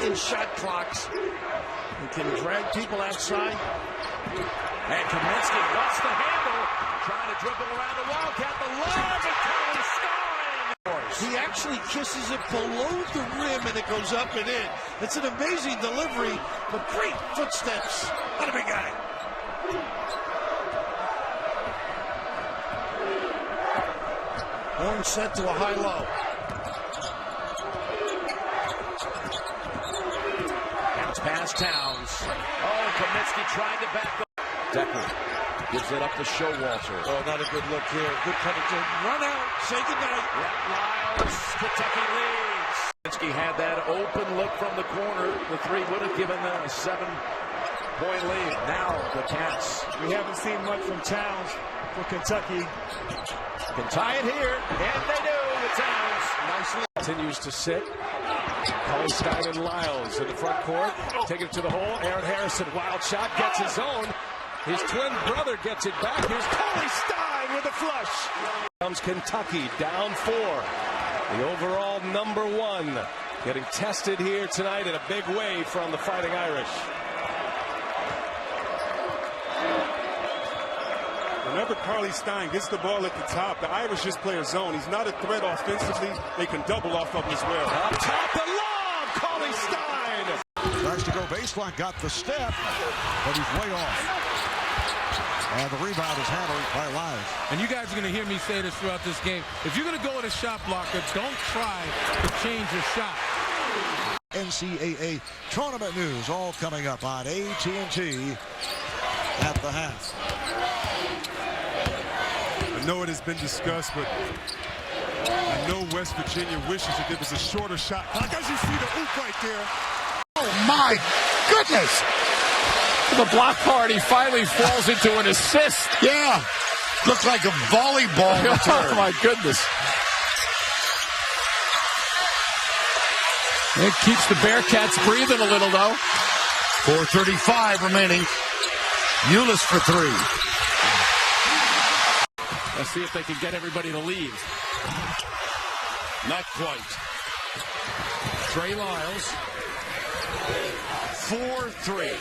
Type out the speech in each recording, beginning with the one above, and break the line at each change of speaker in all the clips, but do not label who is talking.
in shot clocks. He can drag people outside.
And Kaminsky lost the handle, trying to dribble around the Wildcat. The lob, and Kelly Stein.
He actually kisses it below the rim, and it goes up and in. It's an amazing delivery, but great footsteps. What a big guy. Horn set to a high-low.
And it's past Towns. Oh, Kaminsky trying to back up. Decker gives it up to Showalter.
Oh, not a good look here. Good penalty. Run out. Say goodnight.
Lyles. Kentucky leads. Kaminsky had that open look from the corner. The three would have given them a 7-point lead. Now the Cats.
We haven't seen much from Towns for Kentucky.
Can tie it here, and they do. The Towns nicely
continues to sit. Collie Stein and Lyles in the front court. Take it to the hole. Aaron Harrison, wild shot, gets his own. His twin brother gets it back. Here's Collie Stein with a flush. Comes Kentucky down 4. The overall #1 getting tested here tonight in a big way from the Fighting Irish.
Whenever Collie Stein gets the ball at the top, the Irish just play a zone. He's not a threat offensively. They can double off of him as well.
Up top, the lob, Collie Stein.
Tries to go baseline, got the step, but he's way off. And the rebound is handled by Lyles.
And you guys are going to hear me say this throughout this game. If you're going to go with a shot blocker, don't try to change your shot.
NCAA tournament news all coming up on AT&T at the half.
I know it has been discussed, but I know West Virginia wishes that there was a shorter shot clock. As you see the oop right there.
Oh, my goodness.
The block party finally falls into an assist.
Yeah. Looks like a volleyball return.
Oh, my goodness. It keeps the Bearcats breathing a little, though.
4:35 remaining. Ulis for 3.
Let's see if they can get everybody to leave.
Not quite.
Trey Lyles.
4-3.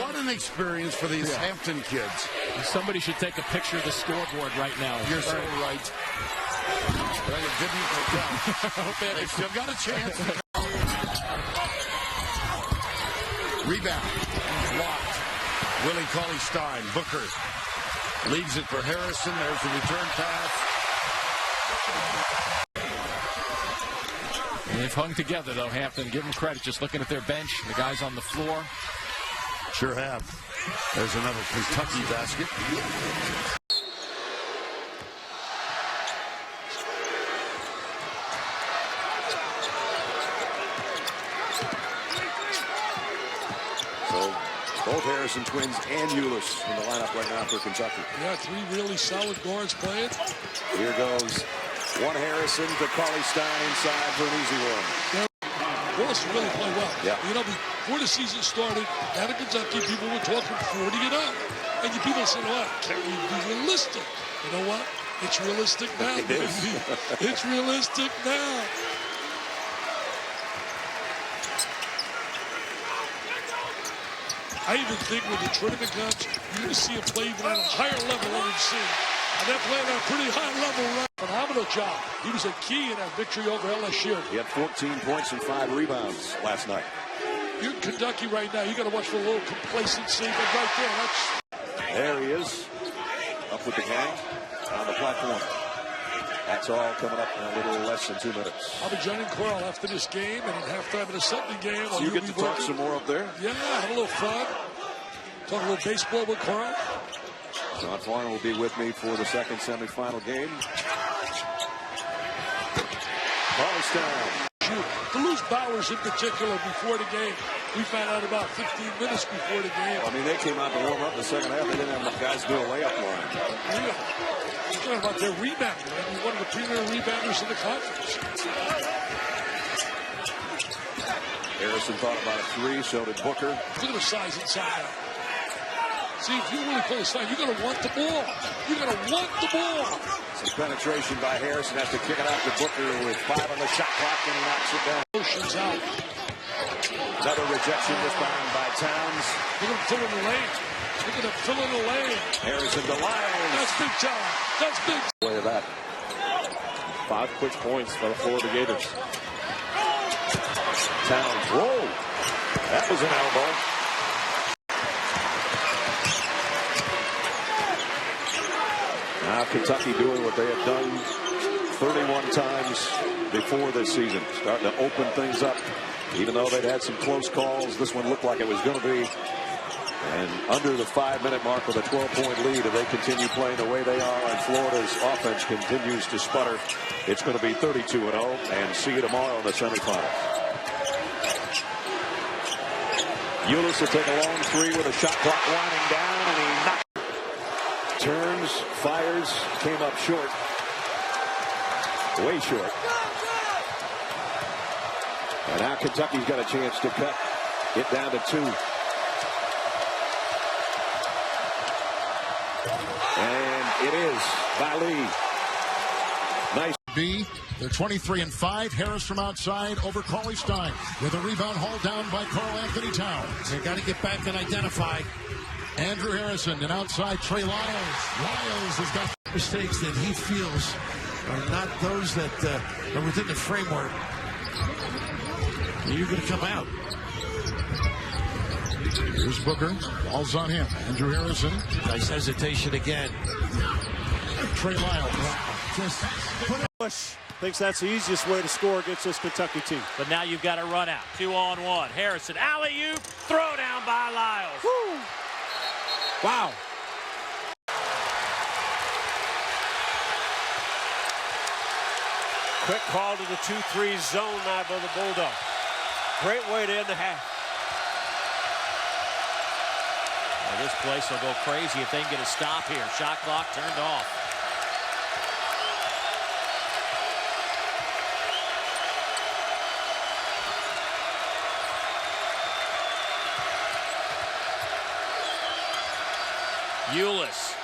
What an experience for these Hampton kids.
Somebody should take a picture of the scoreboard right now.
You're so right. But it didn't work out. They still got a chance. Rebound. Blocked. Willie Collie Stein. Booker leaves it for Harrison. There's the return pass.
They've hung together, though, Hampton. Give them credit. Just looking at their bench, the guys on the floor.
Sure have. There's another Kentucky basket. So both Harrison twins and Ulis in the lineup right now for Kentucky.
Yeah, 3 really solid guards playing.
Here goes one Harrison to Collie Stein inside for an easy one.
Boston really play well.
Yeah.
You know, before the season started, out of Kentucky, people were talking 40 and up. And you people said, well, can't we be realistic? You know what? It's realistic now.
It is.
It's realistic now. I even think when the tournament comes, you're going to see him play even at a higher level than we've seen. And they're playing at a pretty high level, right? Phenomenal job. He was a key in that victory over LSU.
He had 14 points and 5 rebounds last night.
You're in Kentucky right now. You got to watch for a little complacency, but right there, that's...
There he is, up with the gang on the platform. That's all coming up in a little less than 2 minutes.
I'll be joining Carl after this game and at halftime in a Sunday game.
So you get to talk some more up there?
Yeah, have a little fun. Talk a little baseball with Carl.
John Farner will be with me for the second semifinal game. Collie Stein.
To lose Bowers in particular before the game, we found out about 15 minutes before the game.
I mean, they came out to warm up in the second half. They didn't have enough guys to do a layup line.
Yeah. You're talking about their rebounder. I mean, one of the premier rebounders in the conference.
Harrison thought about a 3, so did Booker.
Look at the size inside out. See, if you really play a side, you're going to want the ball. You're going to want the ball.
Some penetration by Harrison. Has to kick it out to Booker with 5 on the shot clock, and he knocks it down.
Motion's out.
Another rejection this time by Towns.
Look at him filling the lane. Look at him filling the lane.
Harrison to Lyles.
That's big time. That's big.
Play of that. 5 quick points for the Florida Gators. Towns. Whoa. That was an elbow. Now Kentucky doing what they have done 31 times before this season. Starting to open things up. Even though they'd had some close calls, this one looked like it was going to be. And under the 5-minute mark with a 12-point lead, if they continue playing the way they are and Florida's offense continues to sputter, it's going to be 32-0 and see you tomorrow in the semifinals. Ulis will take a long 3 with a shot clock winding down, and he knocks. Turns, fires, came up short. Way short. And now Kentucky's got a chance to cut it down to 2. And it is by Lee. Nice.
They're 23-5. Harris from outside over Cauley Stein with a rebound hauled down by Karl Anthony Towns. They've got to get back and identify Andrew Harrison, and outside Trey Lyles. Lyles has got mistakes that he feels are not those that are within the framework. You're going to come out. Here's Booker. Ball's on him. Andrew Harrison. Nice hesitation again. Trey Lyles. Just put
Bush thinks that's the easiest way to score against this Kentucky team.
But now you've got a run out. 2-on-1. Harrison, alley-oop, throw down by Lyles.
Woo. Wow. Quick call to the 2-3 zone now by the Bulldogs. Great way to end the half.
Well, this place will go crazy if they can get a stop here. Shot clock turned off. Ulis.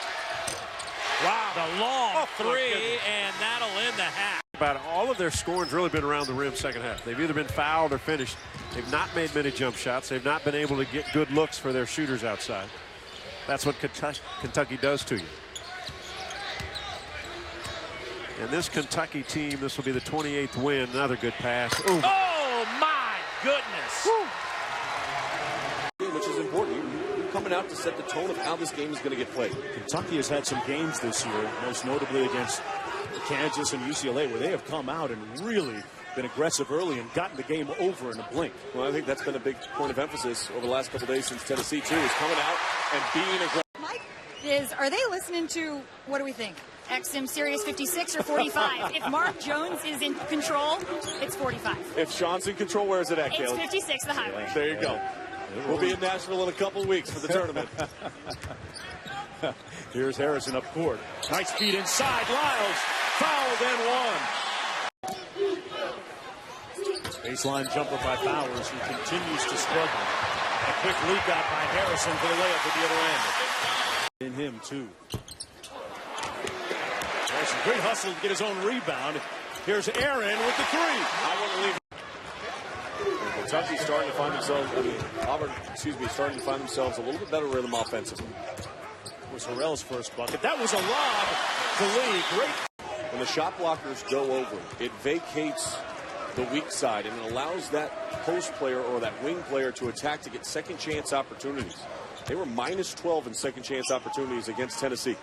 Wow.
The long 3, and that'll end the half.
About all of their scoring's really been around the rim second half. They've either been fouled or finished. They've not made many jump shots. They've not been able to get good looks for their shooters outside. That's what Kentucky does to you. And this Kentucky team, this will be the 28th win. Another good pass. Ooh.
Oh, my goodness.
Woo.
Which is important. You're coming out to set the tone of how this game is going to get played.
Kentucky has had some games this year, most notably against Kansas and UCLA, where they have come out and really been aggressive early and gotten the game over in a blink.
Well, I think that's been a big point of emphasis over the last couple of days since Tennessee, too, is coming out and being aggressive.
Mike, are they listening to, what do we think, XM Sirius 56 or 45? If Mark Jones is in control, it's 45.
If Sean's in control, where is it at,
It's
Caleb?
56, the highway.
There you go. We'll be in Nashville in a couple of weeks for the tournament.
Here's Harrison up court. Nice feed inside. Lyles fouled and one. Baseline jumper by Bowers, who continues to struggle. A quick lead got by Harrison for the layup at the other end. In him, too. Harrison, great hustle to get his own rebound. Here's Aaron with the 3.
I want to leave. Kentucky's starting to find themselves, Auburn, starting to find themselves a little bit better rhythm offensively.
It was Harrell's first bucket. That was a lob to Lee. Great.
When the shot blockers go over, it vacates the weak side and it allows that post player or that wing player to attack to get second chance opportunities. They were minus 12 in second chance opportunities against Tennessee.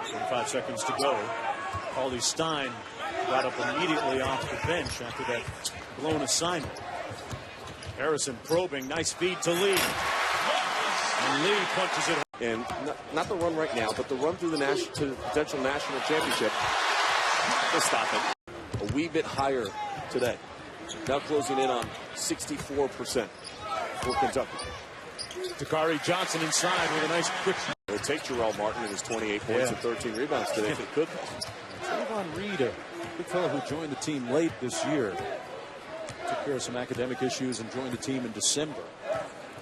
25 seconds to go. Cauley Stein got up immediately off the bench after that blown assignment. Harrison probing, nice feed to Lee. And Lee punches it.
And not the run right now, but the run through to the potential national championship. Let's stop it. A wee bit higher today. Now closing in on 64% for Kentucky.
Takari Johnson inside with a nice quick.
They'll take Jarrell Martin and his 28 points and 13 rebounds today if it could.
Trayvon Reed, a big fellow who joined the team late this year. Took care of some academic issues and joined the team in December.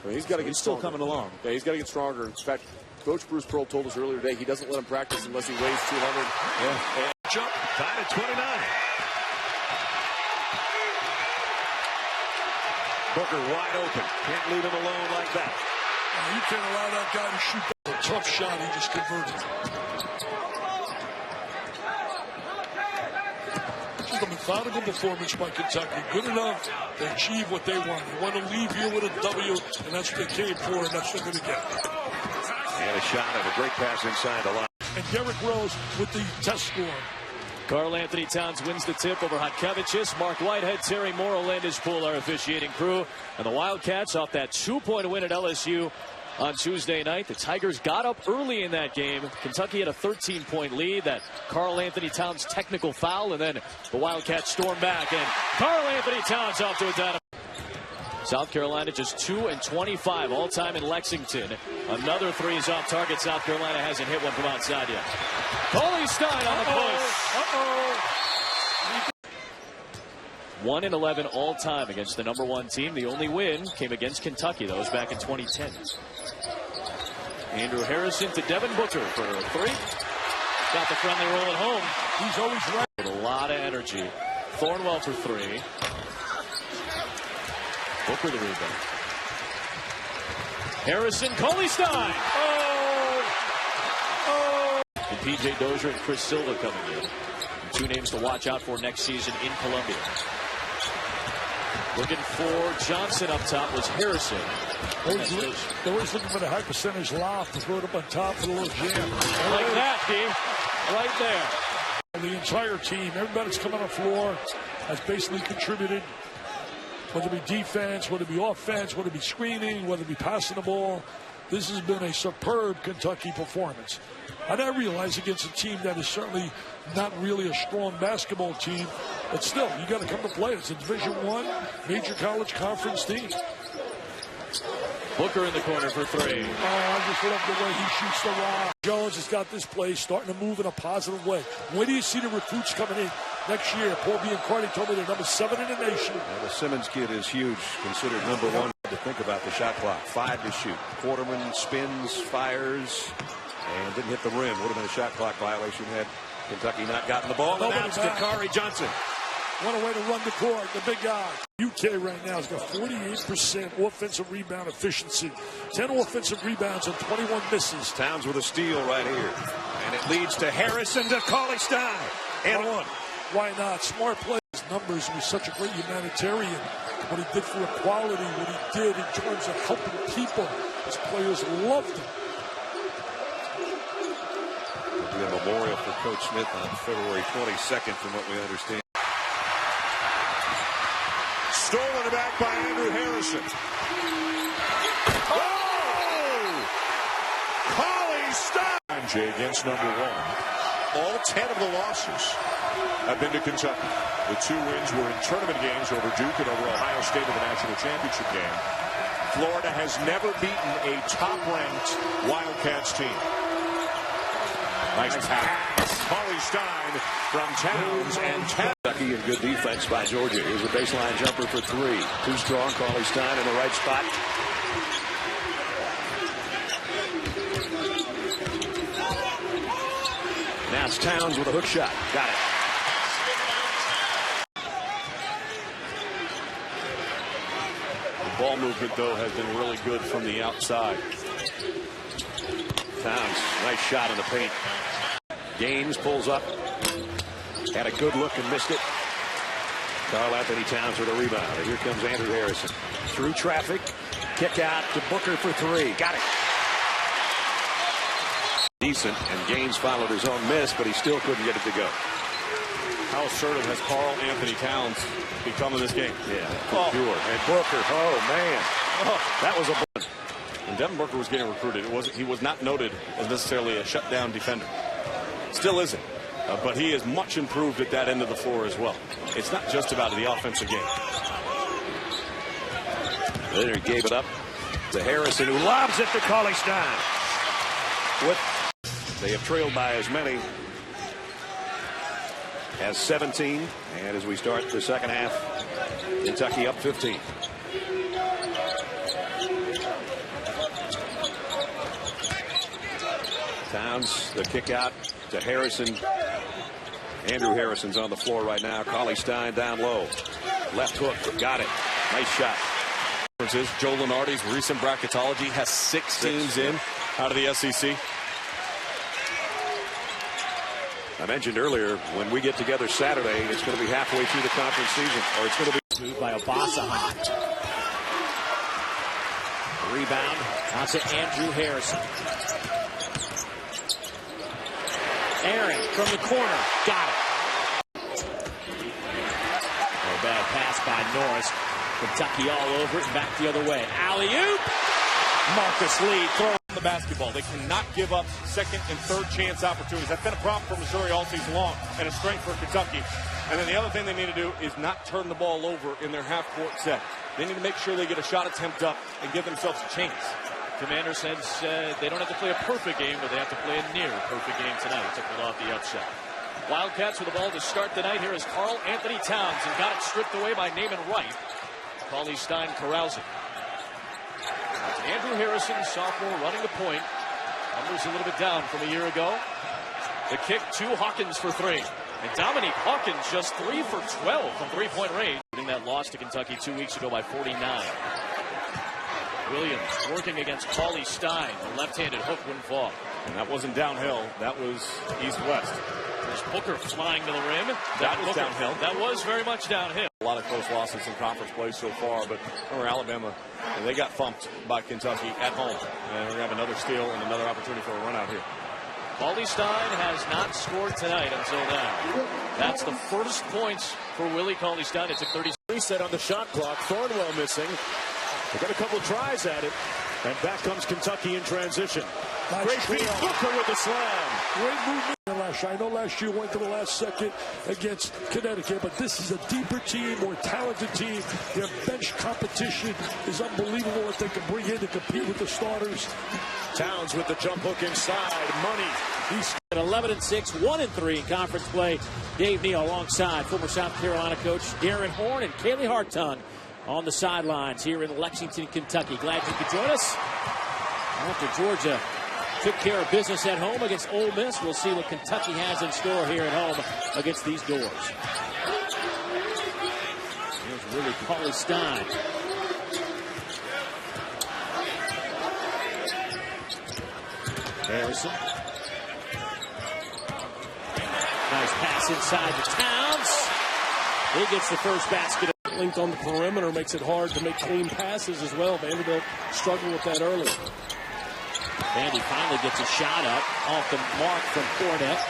Well, he's got to get
still
stronger.
coming along.
Yeah, he's got to get stronger. In fact, Coach Bruce Pearl told us earlier today he doesn't let him practice unless he weighs 200.
Yeah. Jump, tied at 29.
Booker wide open. Can't leave him alone like that.
You can't allow that guy to shoot that tough shot he just converted. Just a methodical performance by Kentucky. Good enough to achieve what they want. They want to leave here with a W, and that's what they came for, and that's what they're going to get.
And a shot and a great pass inside the line.
And Derrick Rose with the test score.
Karl Anthony Towns wins the tip over Hotkevicius. Mark Whitehead, Terry Morrill, Landis Poole, our officiating crew. And the Wildcats off that 2-point win at LSU on Tuesday night. The Tigers got up early in that game. Kentucky had a 13-point lead. That Karl Anthony Towns technical foul, and then the Wildcats storm back. And Karl Anthony Towns off to a dynamite. South Carolina just 2-25 all-time in Lexington. Another three is off target. South Carolina hasn't hit one from outside yet. Coley Stein on the push. 1-11 all-time against the #1 team. The only win came against Kentucky. That was back in 2010. Andrew Harrison to Devin Booker for a three. Got the friendly roll at home.
He's always right.
With a lot of energy. Thornwell for three. Booker the rebound. Harrison, Coley Stein. And P.J. Dozier and Chris Silva coming in. Two names to watch out for next season in Columbia. Looking for Johnson up top was Harrison.
They're always looking for the high percentage loft to throw it up on top for a little jam.
Like that, D. Right there.
The entire team, everybody that's come on the floor has basically contributed. Whether it be defense, whether it be offense, whether it be screening, whether it be passing the ball. This has been a superb Kentucky performance. And I realize against a team that is certainly not really a strong basketball team, but still, you got to come to play. It's a Division I major college conference team.
Booker in the corner for three.
I just love the way he shoots the rock. Jones has got this place starting to move in a positive way. Where do you see the recruits coming in next year? Paul Biancardi told me they're number 7 in the nation.
Well, the Simmons kid is huge, considered #1. To think about the shot clock. 5 to shoot. Quarterman spins, fires, and didn't hit the rim. Would have been a shot clock violation had Kentucky not gotten the ball. And that's Dakari Johnson.
What a way to run the court, the big guy. UK right now has got 48% offensive rebound efficiency. 10 offensive rebounds and 21 misses.
Towns with a steal right here. And it leads to Harrison to Coley Stein. And one.
Why not? Smart play. His numbers, he was such a great humanitarian. What he did for equality, what he did in terms of helping people. His players loved him.
There'll be a memorial for Coach Smith on February 22nd, from what we understand. Stolen back by Andrew Harrison. Oh! Coley Stein against #1. All 10 of the losses have been to Kentucky. The 2 wins were in tournament games over Duke and over Ohio State in the national championship game. Florida has never beaten a top-ranked Wildcats team. Nice pass. Coley Stein from Towns and Towns. Kentucky and good defense by Georgia. Here's a baseline jumper for 3. Too strong. Coley Stein in the right spot. Now it's Towns with a hook shot. Got it.
The ball movement, though, has been really good from the outside.
Towns, nice shot in the paint. Gaines pulls up. Had a good look and missed it. Karl Anthony Towns with a rebound. And here comes Andrew Harrison. Through traffic. Kick out to Booker for 3. Got it. Decent, and Gaines followed his own miss, but he still couldn't get it to go.
How assertive has Karl Anthony Towns become in this game?
Yeah, pure. And Booker, oh man, that was a.
When Devin Booker was getting recruited, he was not noted as necessarily a shutdown defender. Still isn't, but he is much improved at that end of the floor as well. It's not just about the offensive game.
Leonard gave it up to Harrison, who lobs it to Coley Stein. They have trailed by as many as 17. And as we start the second half, Kentucky up 15. Towns, the kick out to Harrison. Andrew Harrison's on the floor right now. Coley Stein down low. Left hook, got it. Nice shot.
Joe Lunardi's recent bracketology has 6 teams in out of the SEC. I mentioned earlier, when we get together Saturday, it's going to be halfway through the conference season, or it's going to be
moved by Obasaha. Rebound out to Andrew Harrison. Aaron from the corner, got it. A bad pass by Norris. Kentucky all over it and back the other way. Alley-oop! Marcus Lee throwing
the basketball. They cannot give up second and third chance opportunities. That's been a problem for Missouri all season long and a strength for Kentucky. And then the other thing they need to do is not turn the ball over in their half-court set. They need to make sure they get a shot attempt up and give themselves a chance.
Commander says they don't have to play a perfect game, but they have to play a near perfect game tonight to pull off the upset. Wildcats with the ball to start the night. Here is Karl Anthony Towns and got it stripped away by Naaman Wright. Cauley Stein corrals it. Andrew Harrison, sophomore, running the point. Numbers a little bit down from a year ago. The kick to Hawkins for 3. And Dominique Hawkins just 3 for 12 from three-point range. That loss to Kentucky 2 weeks ago by 49. Williams working against Cauley Stein. The left-handed hook wouldn't fall.
And that wasn't downhill. That was east-west.
There's Booker flying to the rim.
That was downhill.
That was very much downhill.
A lot of close losses in conference play so far, but remember Alabama, they got thumped by Kentucky at home. And we're going to have another steal and another opportunity for a run out here.
Cauley Stein has not scored tonight until now. That's the first points for Willie Cauley Stein. It took 30
reset on the shot clock. Thornwell missing. They got a couple tries at it. And back comes Kentucky in transition.
Nice
Great feed. Booker with the slam.
Great movement. I know last year went to the last second against Connecticut, but this is a deeper team, more talented team. Their bench competition is unbelievable what they can bring in to compete with the starters.
Towns with the jump hook inside. Money. He's at 11-6, 1-3 in conference play. Dave Neal alongside former South Carolina coach Darren Horn and Kaylee Hartung on the sidelines here in Lexington, Kentucky. Glad you could join us. After Georgia took care of business at home against Ole Miss, we'll see what Kentucky has in store here at home against these Doors. Here's Willie Cauley Stein. Harrison. Nice pass inside to Towns. He gets the first basket.
Linked on the perimeter makes it hard to make clean passes as well. Vanderbilt struggled with that early.
Vandy finally gets a shot up off the mark from Fournette.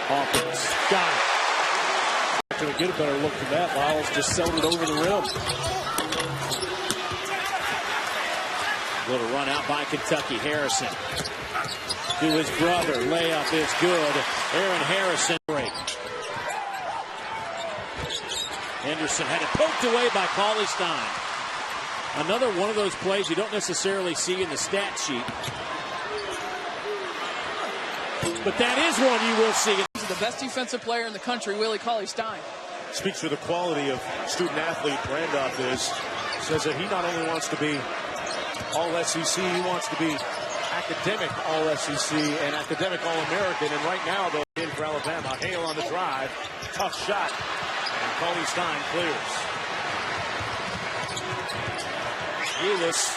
Hawkins got it.
Not going to get a better look than that. Lyles just sailed it over the rim.
Little run out by Kentucky. Harrison to his brother. Layup is good. Aaron Harrison break. Henderson had it poked away by Cauley Stein. Another one of those plays you don't necessarily see in the stat sheet. But that is one you will see.
He's the best defensive player in the country, Willie Cauley Stein.
Speaks to the quality of student athlete Randolph is. Says that he not only wants to be all SEC, he wants to be academic all SEC and academic all American. And right now, though, in for Alabama, Hale on the drive. Tough shot. And Cauley Stein clears. Ulis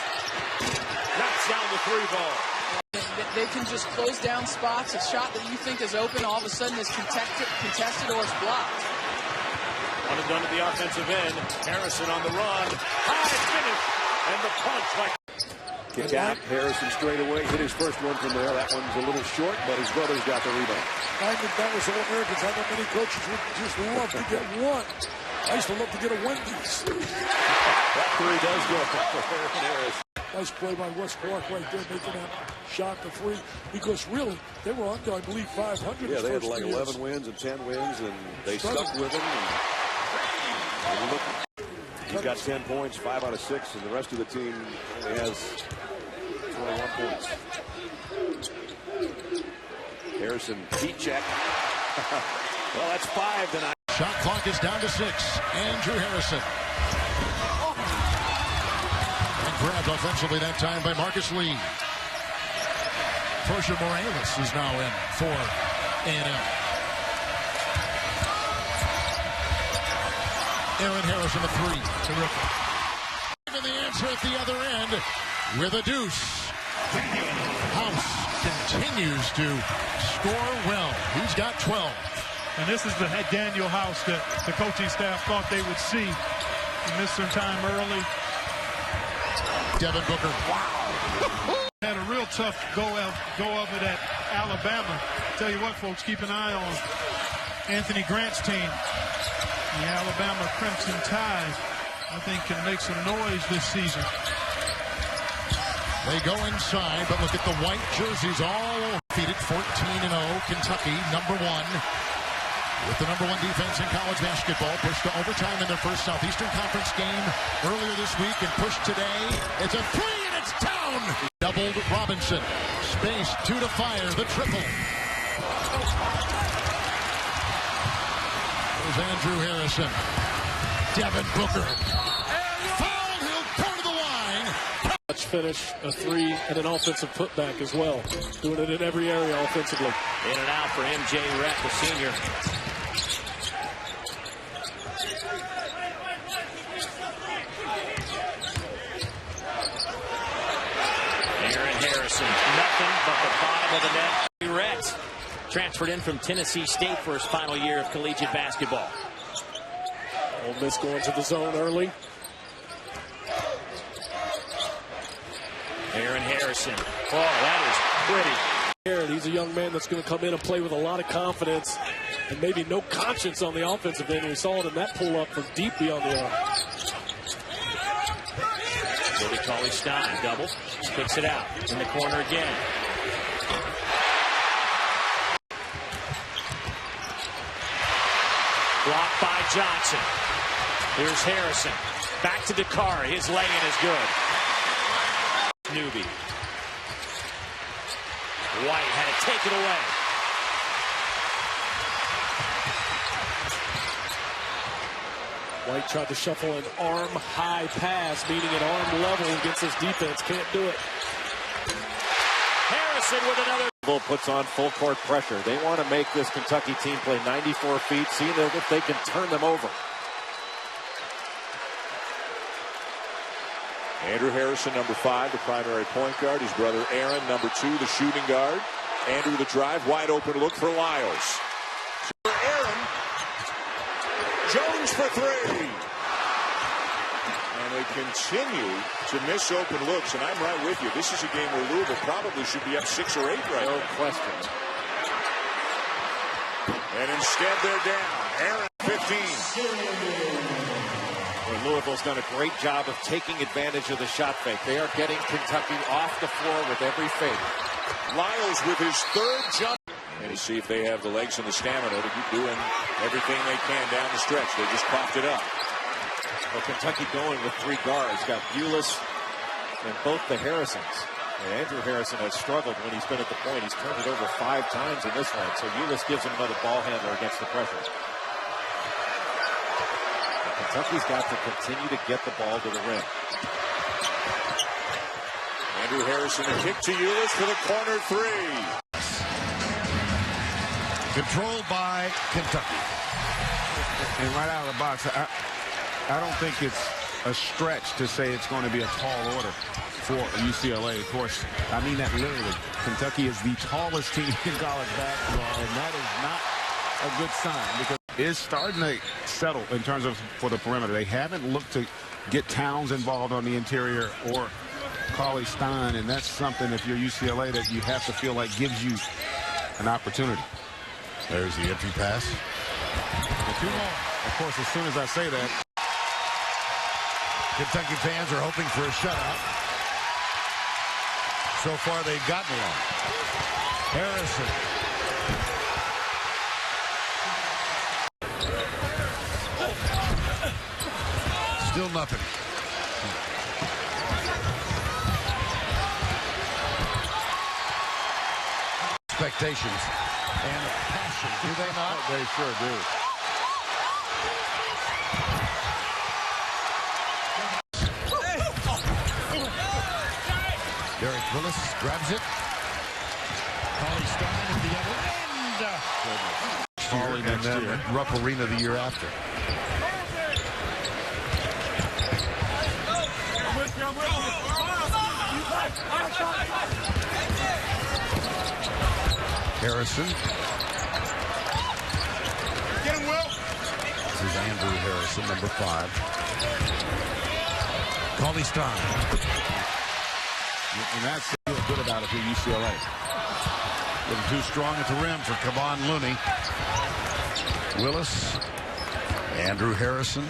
knocks down the 3 ball.
They can just close down spots. A shot that you think is open, all of a sudden is contested or it's blocked.
One and done at the offensive end. Harrison on the run. High finish. And the punch like.
Kick out. Harrison straight away. Hit his first one from there. That one's a little short, but his brother's got the rebound.
I think that was All-Americans. I know many coaches would just love to get one. I used to love to get a Wendy's.
That 3 does go for Aaron Harris.
Nice play by West Clark right there, making that shot to 3. Because really, they were under, I believe, 500.
Yeah, they had like 11 wins and 10 wins, and they stuck with them. He's got 10 points, 5 out of 6, and the rest of the team only has 21 points. Harrison, heat check.
Well, that's 5 tonight.
Shot clock is down to 6. Andrew Harrison. And grabbed offensively that time by Marcus Lee. Portia Morales is now in for A&M. Aaron Harrison a three. Terrific. And the answer at the other end with a deuce. House continues to score well. He's got 12.
And this is the Daniel House that the coaching staff thought they would see. He missed some time early.
Devin Booker.
Wow. Had a real tough go of it at Alabama. Tell you what, folks, keep an eye on Anthony Grant's team. The Alabama Crimson Tide, I think, can make some noise this season.
They go inside, but look at the white jerseys all defeated. 14-0, Kentucky, number one. With the number one defense in college basketball, pushed to overtime in their first Southeastern Conference game earlier this week and pushed today. It's a three and it's down. Doubled Robinson. Space, two to fire, the triple. There's Andrew Harrison. Devin Booker. Fouled, he'll go to the line.
Finish, a three, and an offensive putback as well. Doing it in every area offensively.
In and out for MJ Rett, the senior. Aaron Harrison, nothing but the bottom of the net. Rett transferred in from Tennessee State for his final year of collegiate basketball.
Ole Miss going to the zone early.
Aaron Harrison. Oh, that is
pretty. He's a young man that's going to come in and play with a lot of confidence and maybe no conscience on the offensive end. We saw it in that pull-up from deep beyond the arc.
Willie Cauley-Stein doubles, kicks it out in the corner again. Blocked by Johnson. Here's Harrison. Back to Dakari. His lay-in is good. Newby. White had to take it away.
White tried to shuffle an arm-high pass, meaning at arm level against this defense. Can't do it.
Harrison with another.
Puts on full court pressure. They want to make this Kentucky team play 94 feet, see if they can turn them over.
Andrew Harrison, number 5, the primary point guard. His brother Aaron, number 2, the shooting guard. Andrew, the drive, wide open look for Lyles. For Aaron, Jones for 3. And they continue to miss open looks, and I'm right with you. This is a game where Louisville probably should be up 6 or 8 right now.
No question.
And instead they're down. Aaron, 15.
Louisville's done a great job of taking advantage of the shot fake. They are getting Kentucky off the floor with every fake.
Lyles with his 3rd jump. And to see if they have the legs and the stamina to keep doing everything they can down the stretch. They just coughed it up.
Well, Kentucky going with 3 guards. Got Ulis and both the Harrisons. And Andrew Harrison has struggled when he's been at the point. He's turned it over 5 times in this one. So Ulis gives him another ball handler against the pressure. Kentucky's got to continue to get the ball to the rim.
Andrew Harrison, a kick to Ulis for the corner 3.
Controlled by Kentucky.
And right out of the box, I don't think it's a stretch to say it's going to be a tall order for UCLA. Of course, I mean that literally. Kentucky is the tallest team in college basketball, and that is not a good sign because it's starting to settle in terms of for the perimeter. They haven't looked to get Towns involved on the interior or Cauley-Stein, and that's something if you're UCLA that you have to feel like gives you an opportunity.
There's the empty pass.
And 2 more. Of course, as soon as I say that,
Kentucky fans are hoping for a shutout. So far, they've gotten one. Harrison. Still nothing. Expectations and passion, do they not?
They sure do.
Derek Willis grabs it. Cauley-Stein at the other end.
And then Rupp Arena the year after.
Harrison.
Get him, Will.
This is Andrew Harrison, number 5. Cauley Stein.
And that's feel good about it for UCLA.
Getting too strong at the rim for Kevon Looney. Willis. Andrew Harrison.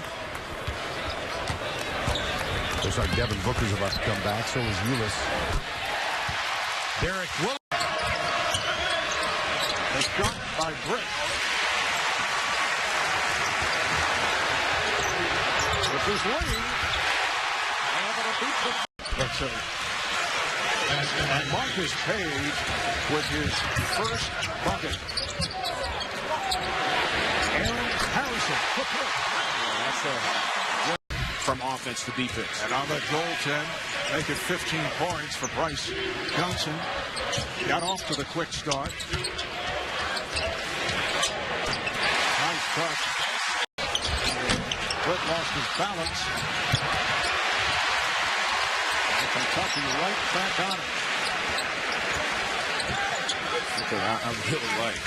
Looks like Devin Booker's about to come back. So is Willis. Derek Willis. A shot by Britt. This is Lee. Let's see. And Marcus Page with his first bucket. Aaron Harrison.
From offense to defense.
And on the goaltend, make it 15 points for Bryce Johnson. Got off to the quick start. Nice touch. Britt lost his balance. And Kentucky right back on it.
I really like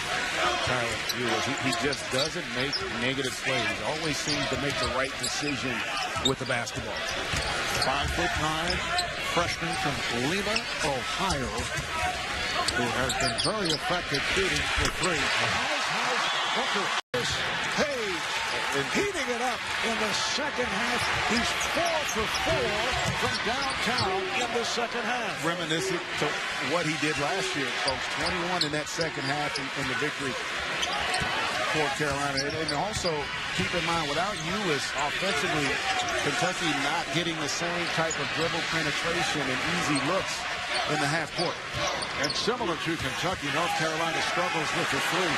Tyler Lewis. He just doesn't make negative plays. He always seems to make the right decision with the basketball.
5'9", freshman from Lima, Ohio, who has been very effective shooting for three. Booker is Page heating it up in the second half. He's 4 for 4 from downtown in the second half.
Reminiscent to what he did last year, folks. 21 in that second half in the victory for Carolina. And also keep in mind, without Ulis offensively, Kentucky not getting the same type of dribble penetration and easy looks in the half court.
And similar to Kentucky, North Carolina struggles with the three.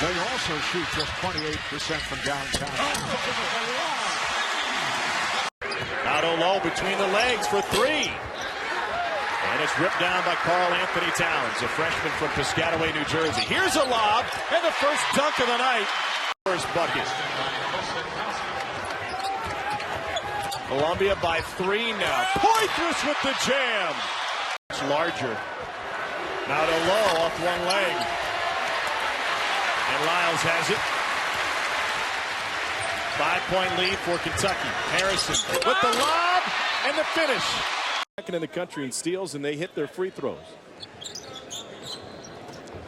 They also shoot just 28% from downtown.
Otto low between the legs for three. And it's ripped down by Karl Anthony Towns, a freshman from Piscataway, New Jersey. Here's a lob, and the first dunk of the night. First bucket. Columbia by 3 now. Poitras with the jam. It's larger. Now to low off one leg. And Lyles has it. 5-point lead for Kentucky. Harrison with the lob and the finish. Second in the country in steals, and they hit their free throws.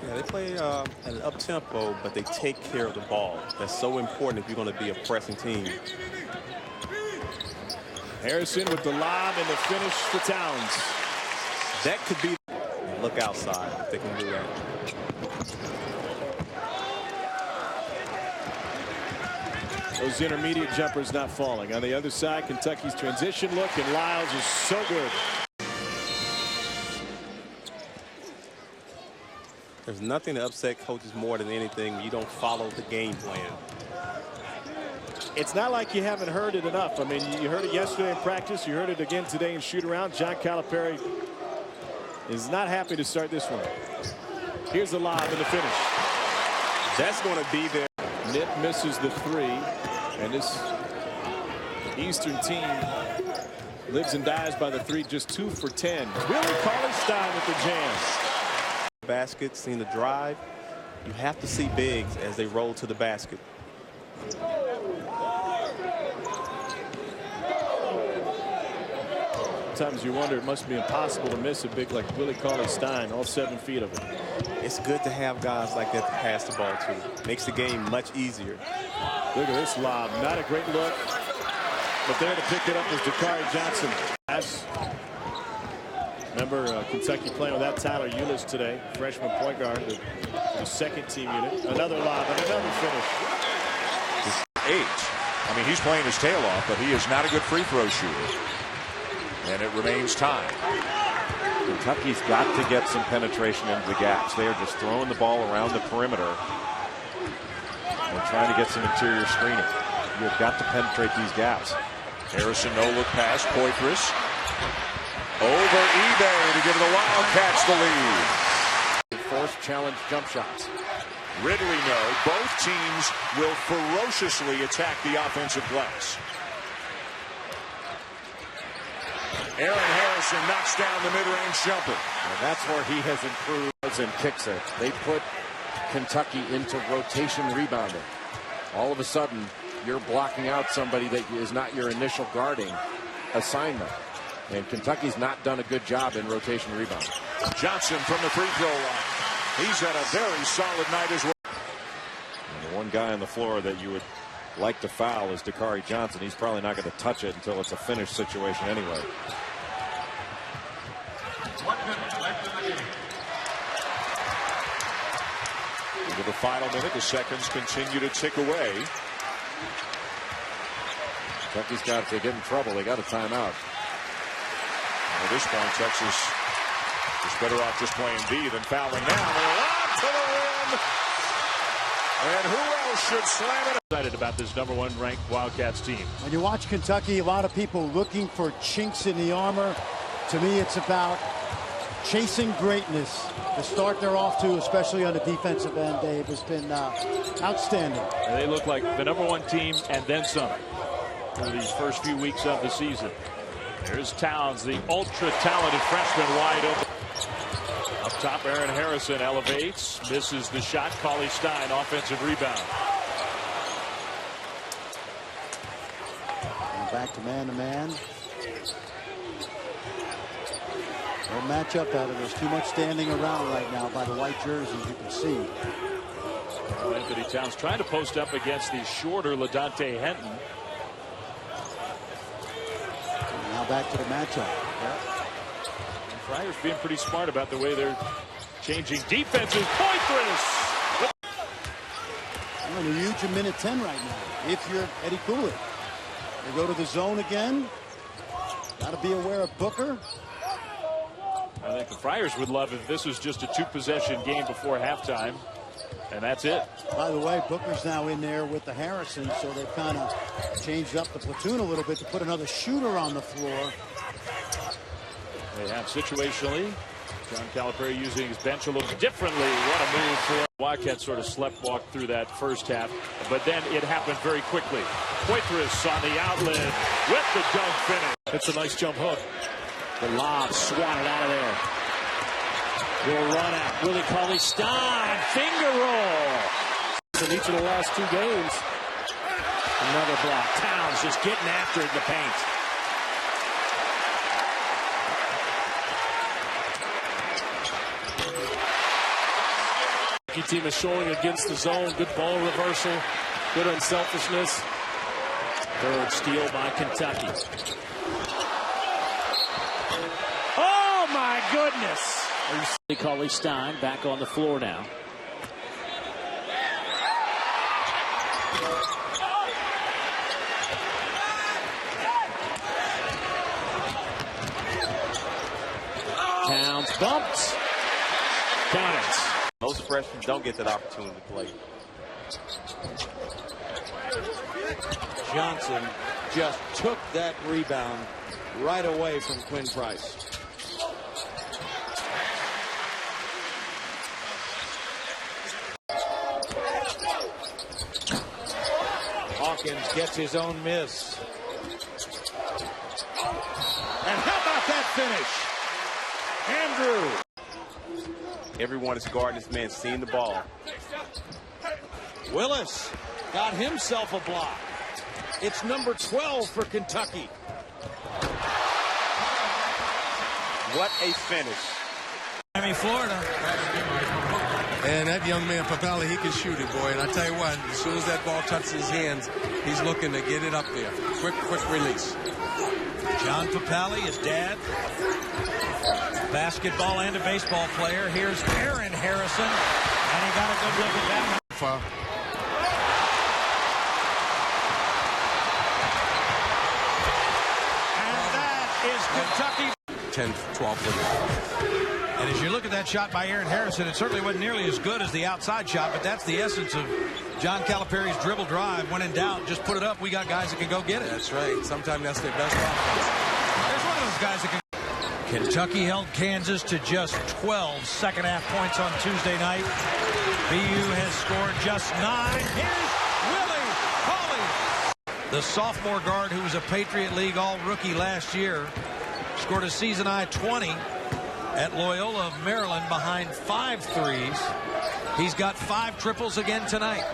Yeah, they play at an up-tempo, but they take care of the ball. That's so important if you're going to be a pressing team.
Harrison with the lob and the finish for Towns.
That could be. Look outside if they can do that.
Those intermediate jumpers not falling. On the other side, Kentucky's transition look, and Lyles is so good.
There's nothing to upset coaches more than anything. You don't follow the game plan.
It's not like you haven't heard it enough. I mean, you heard it yesterday in practice. You heard it again today in shoot-around. John Calipari is not happy to start this one. Here's the lob and the finish.
That's going to be there.
Nip misses the three. And this Eastern team lives and dies by the three, just 2 for 10. Willie Cauley-Stein with the jam.
Basket, seen the drive. You have to see bigs as they roll to the basket.
Sometimes you wonder, it must be impossible to miss a big like Willie Cauley-Stein, all 7 feet of it.
It's good to have guys like that to pass the ball to. Makes the game much easier.
Look at this lob. Not a great look. But there to pick it up is Dakari Johnson. Remember Kentucky playing without Tyler Ulis today. Freshman point guard, the second team unit. Another lob and another finish.
I mean, he's playing his tail off, but he is not a good free throw shooter. And it remains time.
Kentucky's got to get some penetration into the gaps. They are just throwing the ball around the perimeter and trying to get some interior screening. You've got to penetrate these gaps.
Harrison, no look pass. Poitras over eBay to give the Wildcats the lead.
Forced challenge jump shots.
Ridley, no. Both teams will ferociously attack the offensive glass. Aaron Harrison knocks down the mid-range jumper.
And that's where he has improved and kicks it. They put Kentucky into rotation rebounding. All of a sudden, you're blocking out somebody that is not your initial guarding assignment. And Kentucky's not done a good job in rotation rebounding.
Johnson from the free throw line. He's had a very solid night as well.
And the one guy on the floor that you would like to foul is Dakari Johnson. He's probably not going to touch it until it's a finished situation anyway.
Into the final minute, the seconds continue to tick away.
Kentucky's got to get in trouble. They got a timeout.
At this point, Texas is better off just playing D than fouling now. They're on to the rim. And who else should slam it?
Excited about this #1 ranked Wildcats team.
When you watch Kentucky, a lot of people looking for chinks in the armor. To me, it's about chasing greatness. The start they're off to, especially on the defensive end, Dave, has been outstanding.
And they look like the #1 team and then some for these first few weeks of the season. There's Towns, the ultra-talented freshman, wide open. Up top, Aaron Harrison elevates, misses the shot. Cauley Stein, offensive rebound.
And back to man-to-man. No matchup out of There's too much standing around right now by the white jerseys, you can see.
Well, Anthony Towns trying to post up against the shorter LaDontae Henton.
Now back to the matchup.
And Friars being pretty smart about the way they're changing defenses. Poitras!
Well, they're huge in minute 10 right now. If you're Eddie Cooley. They go to the zone again. Got to be aware of Booker.
I think the Friars would love if this was just a 2-possession game before halftime. And that's it.
By the way, Booker's now in there with the Harrison, so they've kind of changed up the platoon a little bit to put another shooter on the floor.
They have situationally. John Calipari using his bench a little differently. What a move for Wildcats. Sort of sleptwalked through that first half, but then it happened very quickly. Poitras on the outlet with the dunk finish.
It's a nice jump hook.
The lob swatted out of there. Will run out. Willie Cauley Stein. Finger roll.
In each of the last 2 games.
Another block. Towns just getting after it in the paint.
The team is showing against the zone. Good ball reversal. Good unselfishness.
Third steal by Kentucky. Oh, my goodness. Cauley Stein back on the floor now. Towns bumped. Count it.
Most freshmen don't get that opportunity to play.
Johnson just took that rebound right away from Quinn Price. Hawkins gets his own miss. And how about that finish? Andrew.
Everyone is guarding this man, seeing the ball.
Willis got himself a block. It's number 12 for Kentucky.
What a finish.
Miami, Florida.
And that young man, Papali, he can shoot it, boy. And I tell you what, as soon as that ball touches his hands, he's looking to get it up there. Quick release.
John Papali, his dad, basketball and a baseball player. Here's Aaron Harrison, and he got a good look at that.
Foul.
And that is Kentucky.
10, 12 foot.
And as you look at that shot by Aaron Harrison, it certainly wasn't nearly as good as the outside shot, but that's the essence of John Calipari's dribble drive. When in doubt, just put it up. We got guys that can go get it.
That's right. Sometimes that's their best offense.
There's one of those guys that can. Kentucky held Kansas to just 12 second-half points on Tuesday night. BU has scored just 9. Here's Willie Cauley. The sophomore guard who was a Patriot League All-Rookie last year Scored a season-high 20 at Loyola of Maryland behind 5 threes. He's got 5 triples again tonight.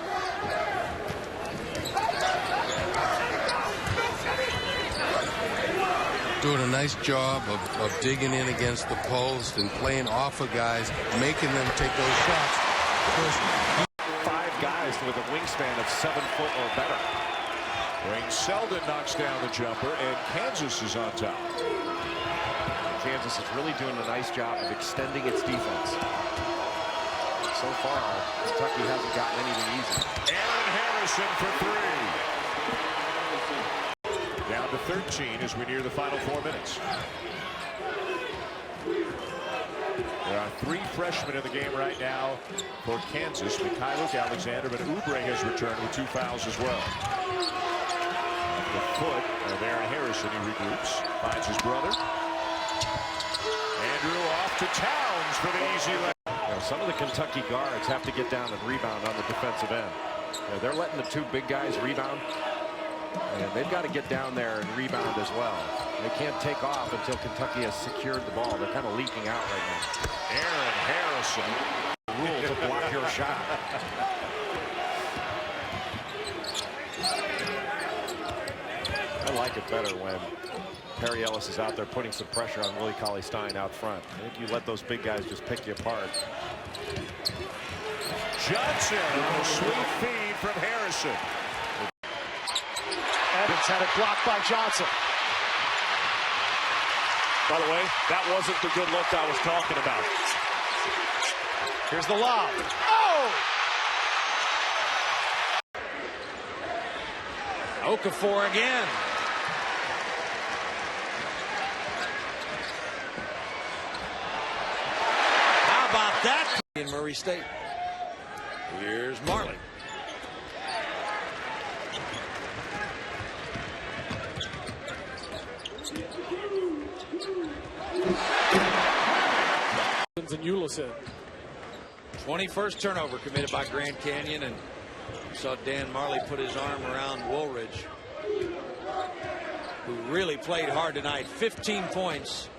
Doing a nice job of digging in against the post and playing off of guys, making them take those shots.
5 guys with a wingspan of 7 foot or better. Wayne Selden knocks down the jumper, and Kansas is on top.
Kansas is really doing a nice job of extending its defense. So far, Kentucky hasn't gotten anything easy.
Aaron Harrison for 3. Down to 13 as we near the final 4 minutes. There are 3 freshmen in the game right now for Kansas. Mikhailuk, Alexander, but Oubre has returned with 2 fouls as well. The foot of Aaron Harrison, he regroups, finds his brother. Andrew off to Towns for the easy leg.
Some of the Kentucky guards have to get down and rebound on the defensive end. They're letting the 2 big guys rebound, and they've got to get down there and rebound as well. They can't take off until Kentucky has secured the ball. They're kind of leaking out right now.
Aaron Harrison.
Rule to block your shot. I like it better when Perry Ellis is out there putting some pressure on Willie Cauley-Stein out front. I think you let those big guys just pick you apart.
Johnson, a sweet feed from Harrison.
Evans had it blocked by Johnson. By the way, that wasn't the good look I was talking about. Here's the lob. Oh!
Okafor again. How about that? In Murray State. Here's Marley.
And Ulison.
21st turnover committed by Grand Canyon, and saw Dan Marley put his arm around Woolridge, who really played hard tonight. 15 points,